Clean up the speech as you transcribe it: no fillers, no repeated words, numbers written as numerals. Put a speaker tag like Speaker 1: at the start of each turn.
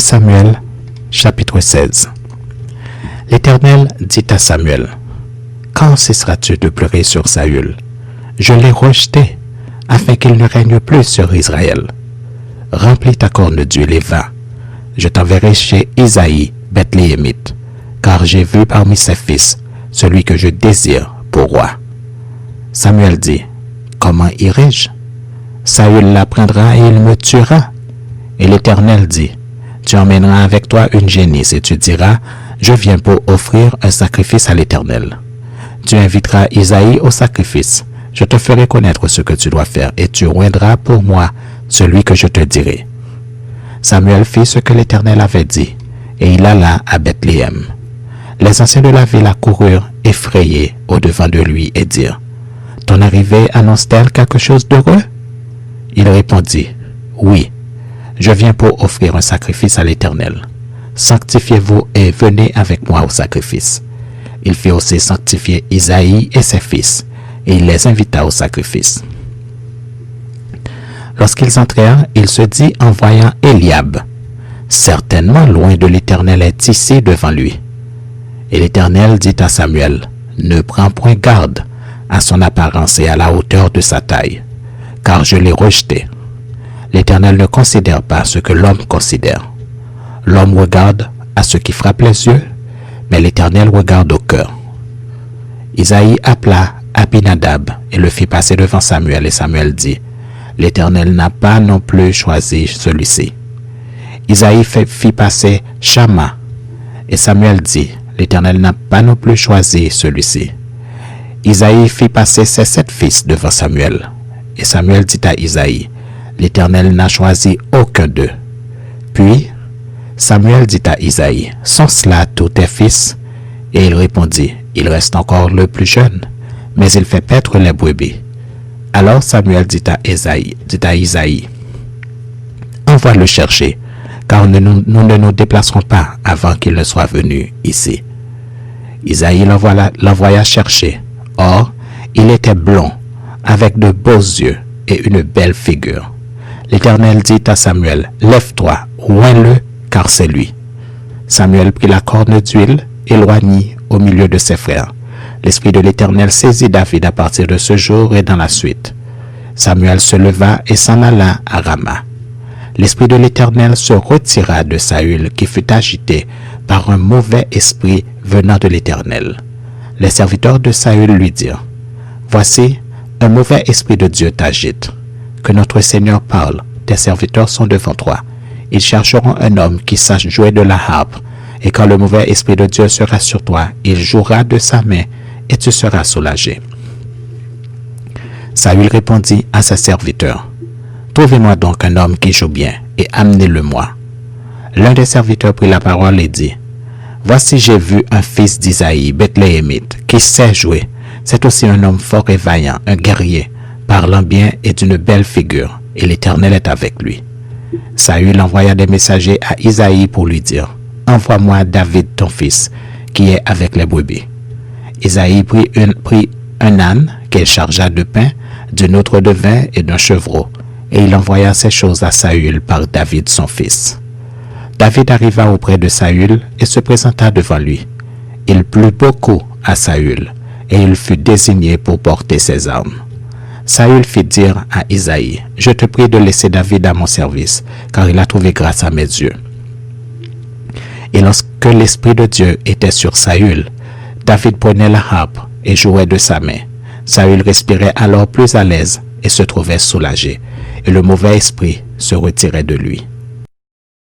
Speaker 1: 1 Samuel, chapitre 16. L'Éternel dit à Samuel, « Quand cesseras-tu de pleurer sur Saül? Je l'ai rejeté, afin qu'il ne règne plus sur Israël. Remplis ta corne d'huile et va. Je t'enverrai chez Isaïe, Bethléemite, car j'ai vu parmi ses fils celui que je désire pour roi. » Samuel dit, « Comment irai-je? Saül l'apprendra et il me tuera. » Et l'Éternel dit, « Tu emmèneras avec toi une génisse et tu diras, « Je viens pour offrir un sacrifice à l'Éternel. » Tu inviteras Isaïe au sacrifice. Je te ferai connaître ce que tu dois faire et tu oindras pour moi celui que je te dirai. » Samuel fit ce que l'Éternel avait dit et il alla à Bethléem. Les anciens de la ville accoururent effrayés au-devant de lui et dirent, « Ton arrivée annonce-t-elle quelque chose d'heureux? » Il répondit, « Oui, je viens pour offrir un sacrifice à l'Éternel. Sanctifiez-vous et venez avec moi au sacrifice. » Il fit aussi sanctifier Isaïe et ses fils, et il les invita au sacrifice. Lorsqu'ils entrèrent, il se dit en voyant Eliab, « Certainement loin de l'Éternel est ici devant lui. » Et l'Éternel dit à Samuel, « Ne prends point garde à son apparence et à la hauteur de sa taille, car je l'ai rejeté. L'Éternel ne considère pas ce que l'homme considère. L'homme regarde à ce qui frappe les yeux, mais l'Éternel regarde au cœur. » Isaïe appela Abinadab et le fit passer devant Samuel, et Samuel dit, « L'Éternel n'a pas non plus choisi celui-ci. » Isaïe fit passer Shama, et Samuel dit, « L'Éternel n'a pas non plus choisi celui-ci. » Isaïe fit passer ses 7 fils devant Samuel, et Samuel dit à Isaïe, « L'Éternel n'a choisi aucun d'eux. » Puis Samuel dit à Isaïe, « Sont cela tous tes fils? » Et il répondit, « Il reste encore le plus jeune, mais il fait paître les brebis. » Alors Samuel dit à Isaïe, « Envoie le chercher, car nous ne nous déplacerons pas avant qu'il ne soit venu ici. » Isaïe l'envoya chercher. Or, il était blond, avec de beaux yeux et une belle figure. L'Éternel dit à Samuel, « Lève-toi, oins-le, car c'est lui. » Samuel prit la corne d'huile, éloignit au milieu de ses frères. L'Esprit de l'Éternel saisit David à partir de ce jour et dans la suite. Samuel se leva et s'en alla à Rama. L'Esprit de l'Éternel se retira de Saül, qui fut agité par un mauvais esprit venant de l'Éternel. Les serviteurs de Saül lui dirent, « Voici, un mauvais esprit de Dieu t'agite. Que notre Seigneur parle, tes serviteurs sont devant toi. Ils chercheront un homme qui sache jouer de la harpe, et quand le mauvais esprit de Dieu sera sur toi, il jouera de sa main, et tu seras soulagé. » Saül répondit à ses serviteurs, « Trouvez-moi donc un homme qui joue bien, et amenez-le-moi. » L'un des serviteurs prit la parole et dit, « Voici j'ai vu un fils d'Isaïe, Bethléemite, qui sait jouer. C'est aussi un homme fort et vaillant, un guerrier, parlant bien et d'une belle figure, et l'Éternel est avec lui. » Saül envoya des messagers à Isaïe pour lui dire, « Envoie-moi David ton fils, qui est avec les brebis. » Isaïe prit un âne qu'il chargea de pain, d'une autre de vin et d'un chevreau, et il envoya ces choses à Saül par David son fils. David arriva auprès de Saül et se présenta devant lui. Il plut beaucoup à Saül, et il fut désigné pour porter ses armes. Saül fit dire à Isaïe, « Je te prie de laisser David à mon service, car il a trouvé grâce à mes yeux. » Et lorsque l'Esprit de Dieu était sur Saül, David prenait la harpe et jouait de sa main. Saül respirait alors plus à l'aise et se trouvait soulagé, et le mauvais esprit se retirait de lui.